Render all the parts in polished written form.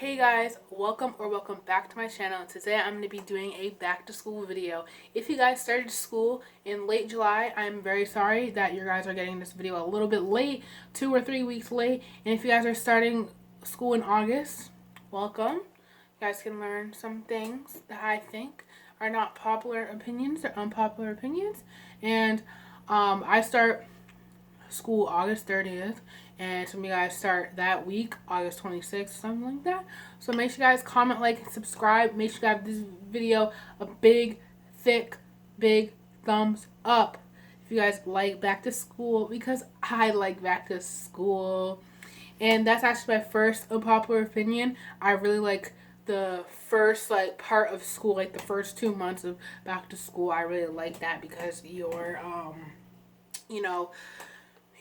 Hey guys, welcome back to my channel. Today I'm going to be doing a back to school video. If you guys started school in late July, I'm very sorry that you guys are getting this video a little bit late, 2 or 3 weeks late. And if you guys are starting school in August, welcome. You guys can learn some things that I think are not popular opinions, they're unpopular opinions. And I start school August 30th, and some of you guys start that week August 26th, something like that. So make sure you guys comment, like, and subscribe. Make sure you give this video a big big thumbs up if you guys like back to school, because I like back to school. And that's actually my first unpopular opinion. I really like the first part of school, like the first 2 months of back to school. I really like that because you're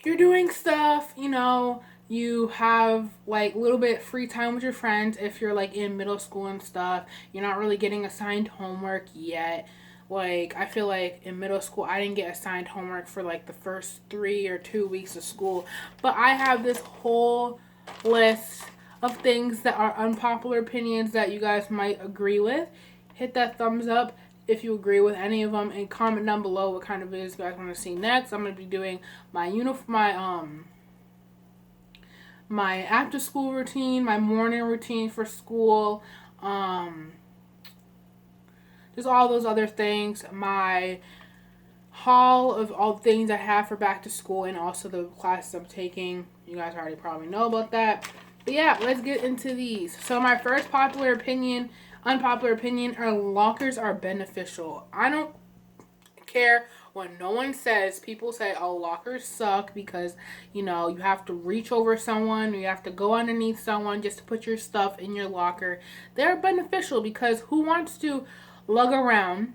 you're doing stuff, you have like a little bit free time with your friends if you're like in middle school and stuff. You're not really getting assigned homework yet. Like, I feel like in middle school I didn't get assigned homework for like the first 3 or 2 weeks of school. But I have this whole list of things that are unpopular opinions that you guys might agree with. Hit that thumbs up if you agree with any of them, and comment down below what kind of videos you guys want to see next. I'm going to be doing my my after school routine, my morning routine for school, just all those other things, my haul of all the things I have for back to school, and also the classes I'm taking. You guys already probably know about that. But yeah, let's get into these. So my first unpopular opinion are lockers are beneficial. I don't care when no one says, people say, oh, lockers suck because, you have to reach over someone, or you have to go underneath someone just to put your stuff in your locker. They're beneficial because who wants to lug around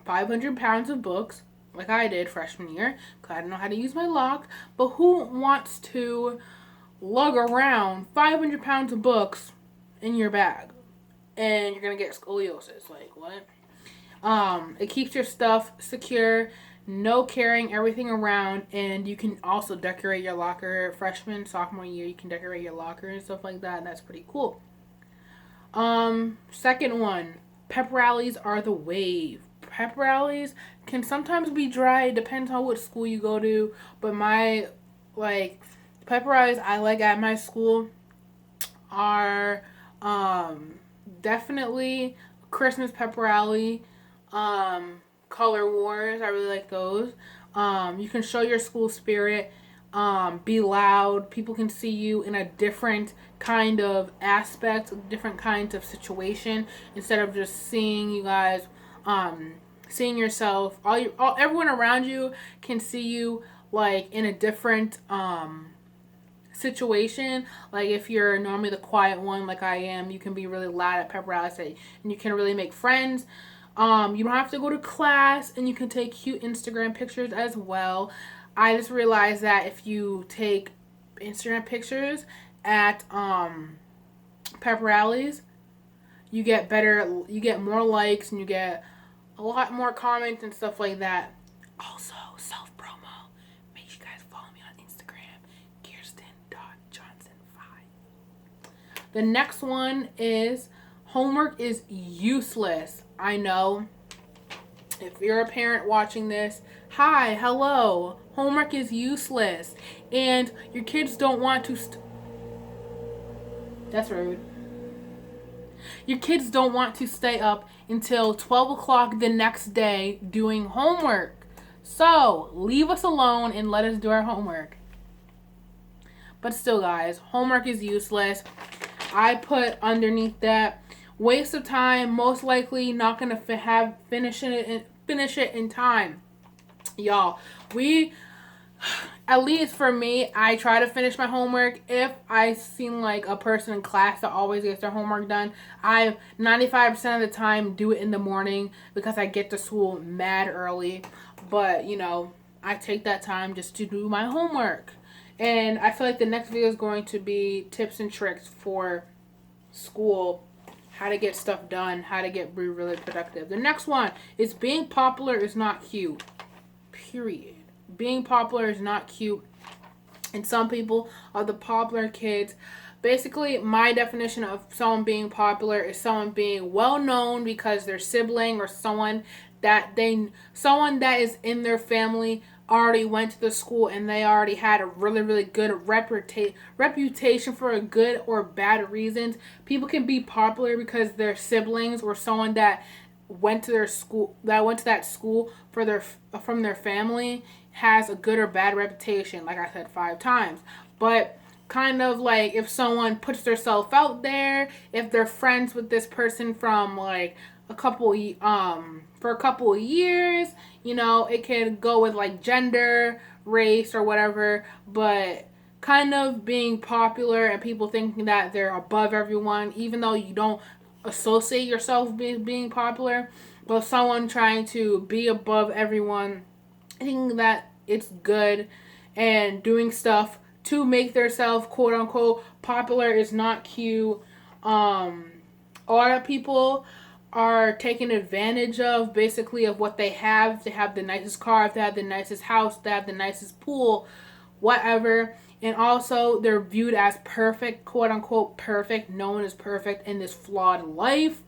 500 pounds of books like I did freshman year because I didn't know how to use my lock? But who wants to lug around 500 pounds of books in your bag and you're gonna get scoliosis? Like, what? It keeps your stuff secure, no carrying everything around, and you can also decorate your locker. Freshman, sophomore year, you can decorate your locker and stuff like that, and that's pretty cool. Second one, pep rallies are the wave. Pep rallies can sometimes be dry, it depends on what school you go to, but my, pep rallies I like at my school are, definitely Christmas pep rally, color wars. I really like those. You can show your school spirit, be loud. People can see you in a different kind of aspect, different kinds of situation, instead of just seeing you guys, seeing yourself. Everyone around you can see you like in a different situation. Like, if you're normally the quiet one like I am, you can be really loud at pep rallies, and you can really make friends. You don't have to go to class, and you can take cute Instagram pictures as well. I just realized that if you take Instagram pictures at pep rallies, you get more likes, and you get a lot more comments and stuff like that. Also, self promo. Make sure you guys follow me on Instagram, Kirsten.Johnson5. The next one is homework is useless. I know. If you're a parent watching this, hi, hello. Homework is useless. And your kids don't want to... That's rude. Your kids don't want to stay up until 12 o'clock the next day doing homework. So, leave us alone and let us do our homework. But still, guys, homework is useless. I put underneath that, waste of time, most likely not gonna finish it in time. Y'all, at least for me, I try to finish my homework. If I seem like a person in class that always gets their homework done, I 95% of the time do it in the morning because I get to school mad early. But I take that time just to do my homework. And I feel like the next video is going to be tips and tricks for school, how to get stuff done, how to be really productive. The next one is being popular is not cute. Period. Being popular is not cute. And some people are the popular kids Basically, my definition of someone being popular is someone being well known because their sibling or someone that is in their family already went to the school and they already had a really really good reputation for a good or bad reasons. People can be popular because their siblings or someone that went to that school for their from their family has a good or bad reputation, like I said 5 times. But kind of like if someone puts themselves out there, if they're friends with this person from like for a couple of years, it can go with like gender, race, or whatever. But kind of being popular and people thinking that they're above everyone, even though you don't associate yourself with being popular, but someone trying to be above everyone, thinking that it's good and doing stuff to make themselves quote unquote popular is not cute. A lot of people are taken advantage of basically of what they have. If they have the nicest car, if they have the nicest house, if they have the nicest pool, whatever. And also they're viewed as perfect, quote unquote perfect. No one is perfect in this flawed life.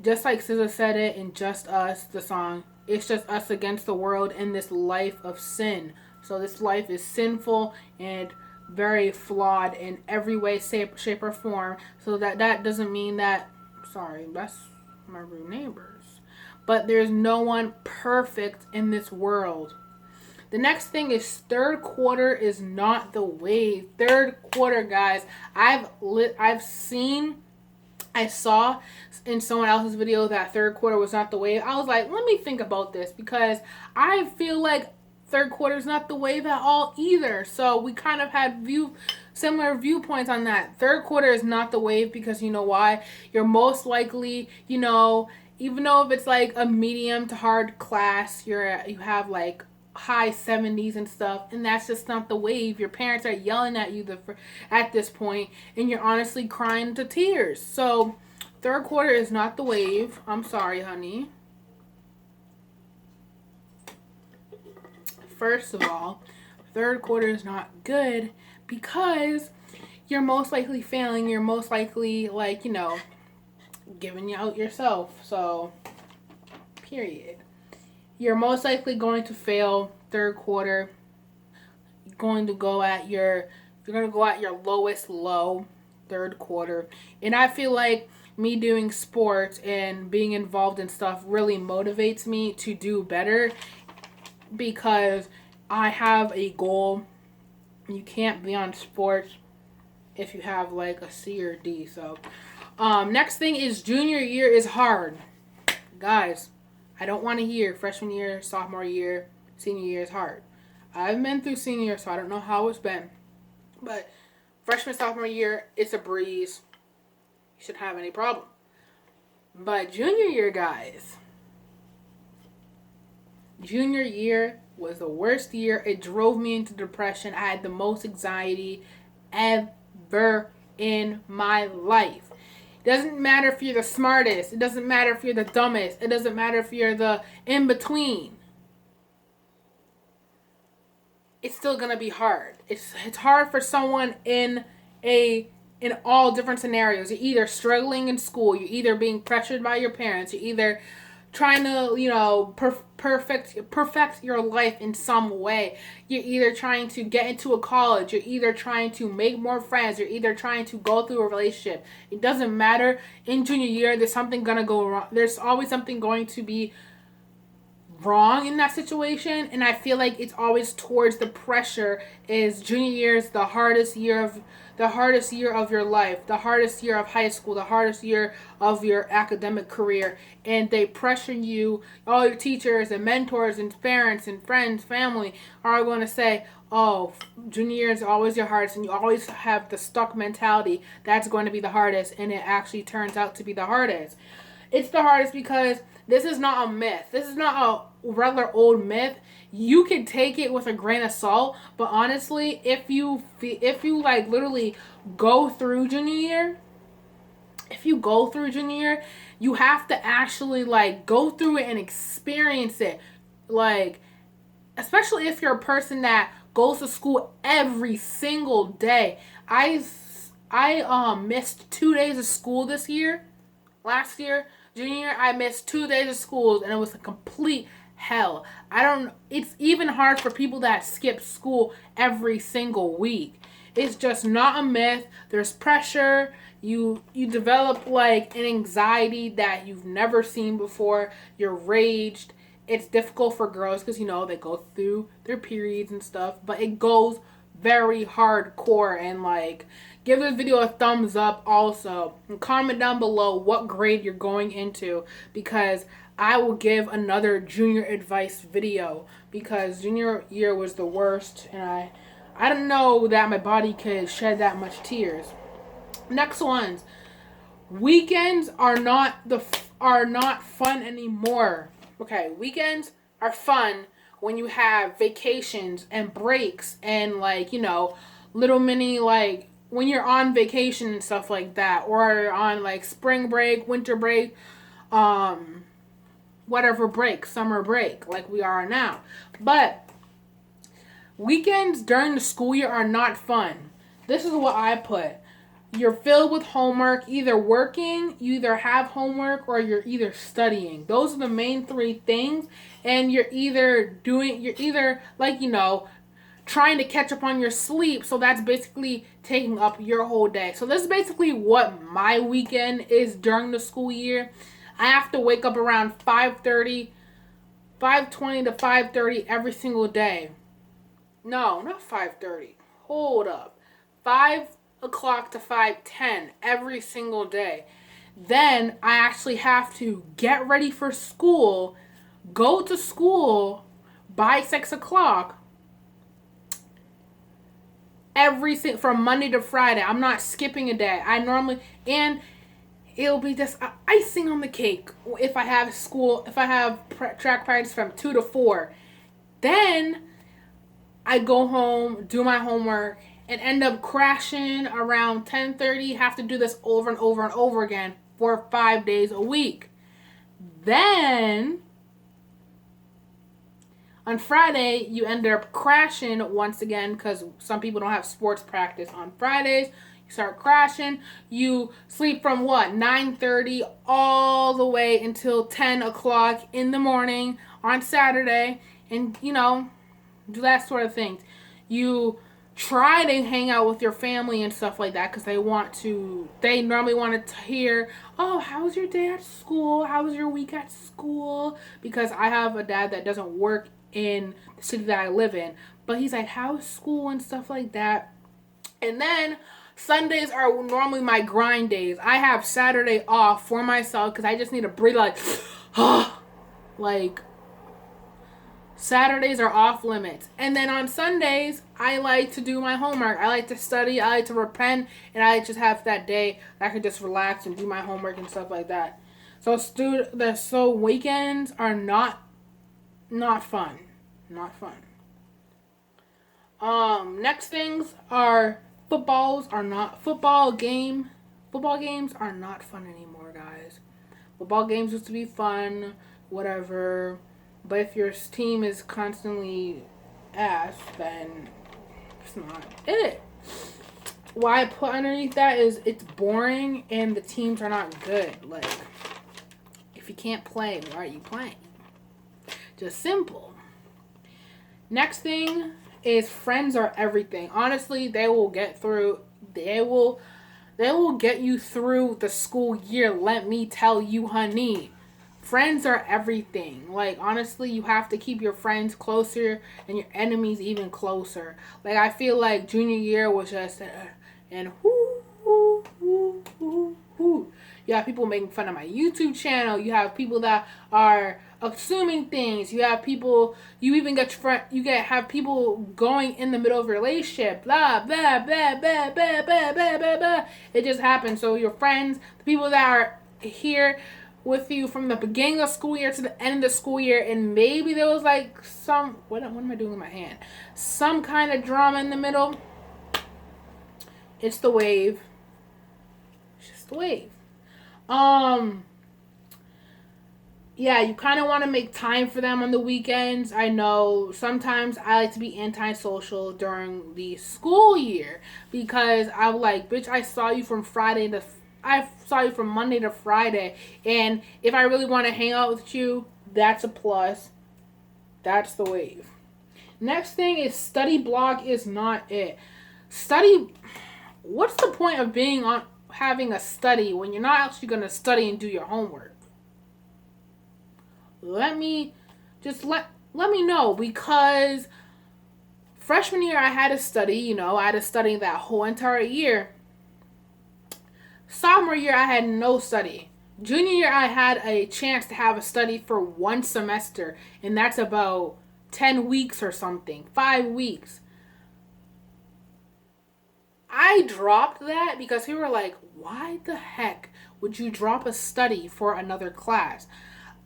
Just like SZA said it in Just Us, the song, it's just us against the world in this life of sin. So this life is sinful and very flawed in every way, shape, or form. So that doesn't mean that, sorry, that's my rude neighbors. But there's no one perfect in this world. The next thing is third quarter is not the wave. Third quarter, guys. I saw in someone else's video that third quarter was not the wave. I was like, let me think about this because I feel like third quarter is not the wave at all either. So we kind of had similar viewpoints on that. Third quarter is not the wave because you know why? You're most likely, even though if it's like a medium to hard class, you have like high 70s and stuff, and that's just not the wave. Your parents are yelling at you at this point, and you're honestly crying to tears. So third quarter is not the wave. I'm sorry, honey. First of all, third quarter is not good because you're most likely failing. You're most likely giving out yourself. So period. You're most likely going to fail third quarter. You're going to go at your lowest low third quarter. And I feel like me doing sports and being involved in stuff really motivates me to do better because I have a goal. You can't be on sports if you have like a C or D. So next thing is junior year is hard. Guys, I don't want to hear freshman year, sophomore year, senior year is hard. I've been through senior year, so I don't know how it's been. But freshman, sophomore year, it's a breeze. You shouldn't have any problem. But junior year, guys. Junior year was the worst year. It drove me into depression. I had the most anxiety ever in my life. It doesn't matter if you're the smartest. It doesn't matter if you're the dumbest. It doesn't matter if you're the in-between. It's still going to be hard. It's hard for someone in all different scenarios. You're either struggling in school. You're either being pressured by your parents. You're either trying to, perfect your life in some way. You're either trying to get into a college. You're either trying to make more friends. You're either trying to go through a relationship. It doesn't matter. In junior year, there's something going to go wrong. There's always something going to be wrong in that situation. And I feel like it's always towards the pressure is junior year is the hardest year of your life, the hardest year of high school, the hardest year of your academic career. And they pressure you, all your teachers and mentors and parents and friends, family are going to say, oh, junior year is always your hardest, and you always have the stuck mentality that's going to be the hardest, and it actually turns out to be the hardest. It's the hardest because this is not a myth. This is not a regular old myth. You can take it with a grain of salt, but honestly, if you literally go through junior year, you have to actually go through it and experience it. Especially if you're a person that goes to school every single day. I missed 2 days of school this year. Last year, junior year, I missed 2 days of school, and it was a complete hell. It's even hard for people that skip school every single week. It's just not a myth. There's pressure. You develop like an anxiety that you've never seen before. You're raged. It's difficult for girls because, they go through their periods and stuff, but it goes very hardcore. And like, give this video a thumbs up also, and comment down below what grade you're going into, because I will give another junior advice video, because junior year was the worst, and I don't know that my body could shed that much tears. Next ones. Weekends are not fun anymore. Okay, weekends are fun when you have vacations and breaks and like, little mini, like when you're on vacation and stuff like that, or on like spring break, winter break, whatever break, summer break, like we are now. But weekends during the school year are not fun. This is what I put. You're filled with homework, either working, you either have homework, or you're either studying. Those are the main three things. And you're either like, trying to catch up on your sleep. So that's basically taking up your whole day. So this is basically what my weekend is during the school year. I have to wake up around 5:20 to 5:30 every single day. No, not 5:30. Hold up. 5 o'clock to 5:10 every single day. Then I actually have to get ready for school, go to school by 6 o'clock from Monday to Friday. I'm not skipping a day. And it'll be just icing on the cake if I have track practice from 2 to 4. Then I go home, do my homework, and end up crashing around 10:30. Have to do this over and over and over again for 5 days a week. Then on Friday, you end up crashing once again, because some people don't have sports practice on Fridays. You start crashing. You sleep from 9:30 all the way until 10 o'clock in the morning on Saturday, and do that sort of thing. You try to hang out with your family and stuff like that, because they normally want to hear, oh, how was your day at school? How was your week at school? Because I have a dad that doesn't work in the city that I live in, but he's like, how's school and stuff like that. And then Sundays are normally my grind days. I have Saturday off for myself because I just need to breathe, like Saturdays are off limits. And then on Sundays, I like to do my homework. I like to study. I like to repent. And I just have that day that I can just relax and do my homework and stuff like that. So weekends are not fun. Not fun. Next things are football games are not fun anymore, guys. Football games used to be fun, whatever. But if your team is constantly ass, then it's not it. What I put underneath that is it's boring and the teams are not good. Like, if you can't play, why are you playing? Just simple. Next thing is friends are everything. Honestly, they will get you through the school year. Let me tell you, honey. Friends are everything. Like, honestly, you have to keep your friends closer and your enemies even closer. Like, I feel like junior year was just and you have people making fun of my YouTube channel. You have people that are assuming things. You have people. You even get have people going in the middle of a relationship. Blah blah blah blah blah blah blah blah blah. It just happens. So your friends, the people that are here with you from the beginning of the school year to the end of the school year, and maybe there was like some what am I doing with my hand? Some kind of drama in the middle. It's the wave. It's just the wave. yeah, you kind of want to make time for them on the weekends. I know sometimes I like to be antisocial during the school year because I'm like, bitch, I saw you from Monday to Friday, and if I really want to hang out with you, that's a plus. That's the wave. Next thing is study block is not it. Study, what's the point of being on having a study when you're not actually going to study and do your homework? Let me let me know, because freshman year I had to study, I had to study that whole entire year. Sophomore year I had no study. Junior year I had a chance to have a study for one semester, and that's about 10 weeks or something, 5 weeks. I dropped that because people were like, why the heck would you drop a study for another class?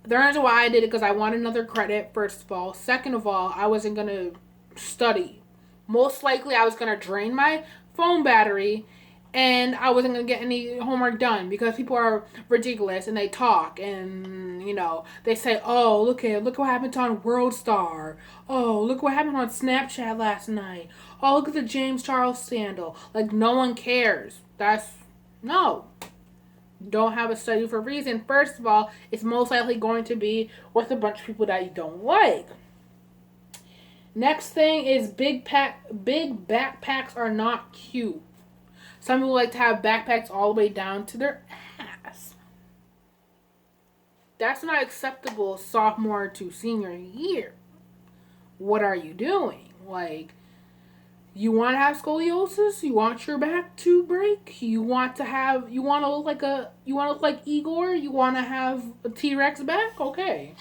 The reason why I did it because I wanted another credit, first of all. Second of all, I wasn't going to study. Most likely, I was going to drain my phone battery, and I wasn't going to get any homework done because people are ridiculous and they talk and, they say, oh, look what happened on World Star. Oh, look what happened on Snapchat last night. Oh, look at the James Charles scandal. Like, no one cares. No. Don't have a study for a reason. First of all, it's most likely going to be with a bunch of people that you don't like. Next thing is big backpacks are not cute. Some people like to have backpacks all the way down to their ass. That's not acceptable sophomore to senior year. What are you doing? Like, you want to have scoliosis? You want your back to break? You want to look like Igor? You want to have a T-Rex back? Okay.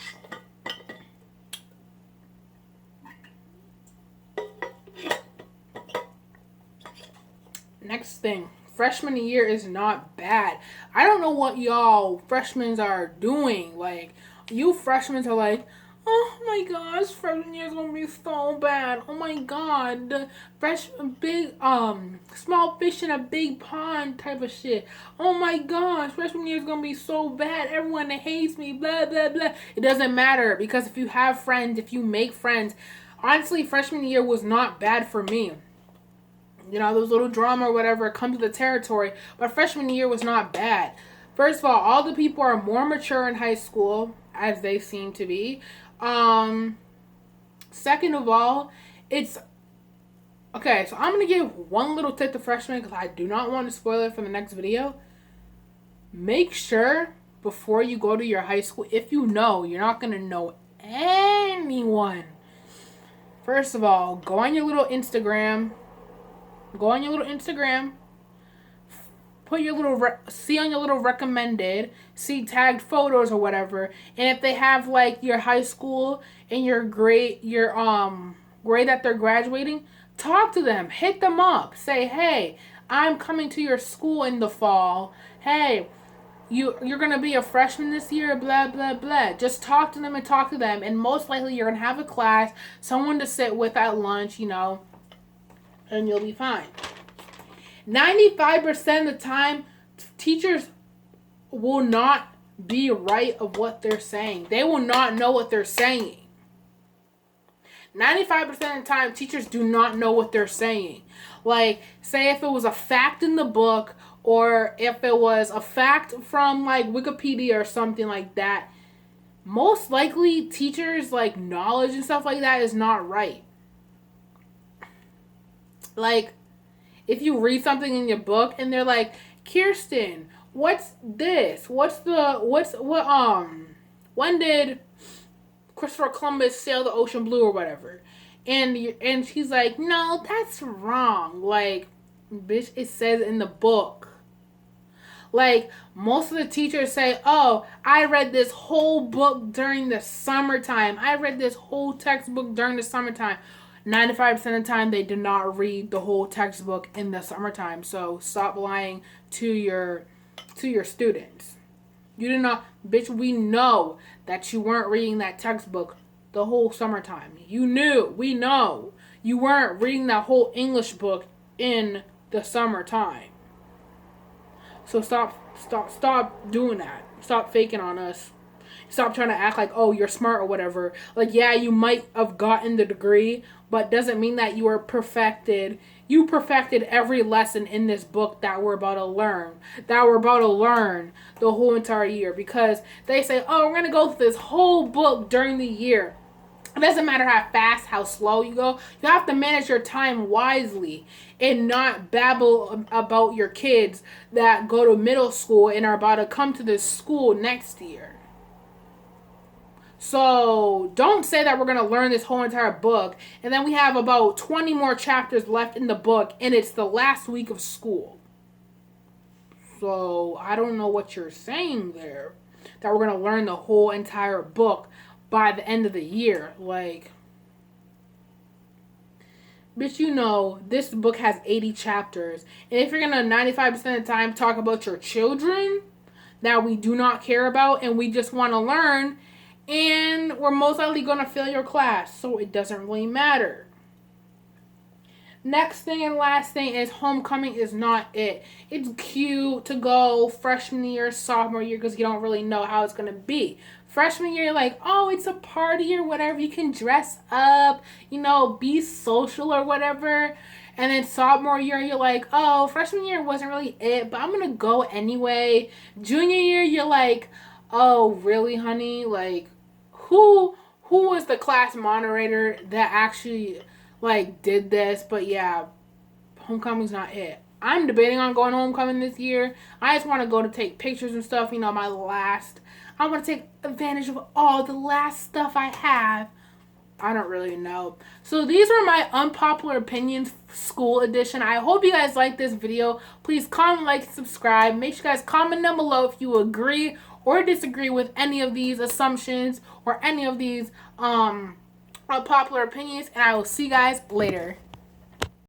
Next thing, freshman year is not bad. I don't know what y'all freshmen are doing. Like, you freshmen are like, oh my gosh, freshman year is gonna be so bad. Oh my god, small fish in a big pond type of shit. Oh my gosh, freshman year is gonna be so bad. Everyone hates me. Blah blah blah. It doesn't matter, because if you have friends, if you make friends, honestly, freshman year was not bad for me. Those little drama or whatever come to the territory, but freshman year was not bad. First of all the people are more mature in high school, as they seem to be. Second of all, it's okay. So I'm gonna give one little tip to freshmen because I do not want to spoil it for the next video. Make sure before you go to your high school, if you're not gonna know anyone. First of all, go on your little Instagram. Put your little see on your little recommended, see tagged photos or whatever, and if they have like your high school and your grade that they're graduating, talk to them, hit them up, say, hey, I'm coming to your school in the fall. Hey, you're gonna be a freshman this year, blah blah blah. Just talk to them, and most likely you're gonna have a class, someone to sit with at lunch, and you'll be fine. 95% of the time, teachers will not be right of what they're saying. They will not know what they're saying. 95% of the time, teachers do not know what they're saying. Like, say if it was a fact in the book, or if it was a fact from, like, Wikipedia or something like that, most likely teachers, like, knowledge and stuff like that is not right. Like, if you read something in your book and they're like, Kirsten, what's this? When did Christopher Columbus sail the ocean blue or whatever? And she's like, no, that's wrong. Like, bitch, it says in the book. Like, most of the teachers say, oh, I read this whole book during the summertime. I read this whole textbook during the summertime. 95% of the time, they did not read the whole textbook in the summertime. So stop lying to your students. You did not, bitch. We know that you weren't reading that textbook the whole summertime. We know you weren't reading that whole English book in the summertime. So stop doing that. Stop faking on us. Stop trying to act like, oh, you're smart or whatever. Like, yeah, you might have gotten the degree, but doesn't mean that you are perfected. You perfected every lesson in this book that we're about to learn. That we're about to learn the whole entire year. Because they say, oh, we're going to go through this whole book during the year. It doesn't matter how fast, how slow you go. You have to manage your time wisely and not babble about your kids that go to middle school and are about to come to this school next year. So don't say that we're going to learn this whole entire book and then we have about 20 more chapters left in the book and it's the last week of school. So I don't know what you're saying there. That we're going to learn the whole entire book by the end of the year. Like, bitch, you know, this book has 80 chapters. And if you're going to 95% of the time talk about your children that we do not care about and we just want to learn, and we're most likely going to fail your class. So it doesn't really matter. Next thing and last thing is homecoming is not it. It's cute to go freshman year, sophomore year, because you don't really know how it's going to be. Freshman year, you're like, oh, it's a party or whatever. You can dress up, you know, be social or whatever. And then sophomore year, you're like, oh, freshman year wasn't really it, but I'm going to go anyway. Junior year, you're like, oh, really, honey? Like, who was the class moderator that actually, like, did this? But yeah, homecoming's not it. I'm debating on going homecoming this year. I just want to go to take pictures and stuff, you know, I want to take advantage of all the last stuff I have. I don't really know. So these were my unpopular opinions school edition. I hope you guys like this video. Please comment, like, subscribe. Make sure you guys comment down below if you agree or disagree with any of these assumptions or any of these unpopular opinions. And I will see you guys later.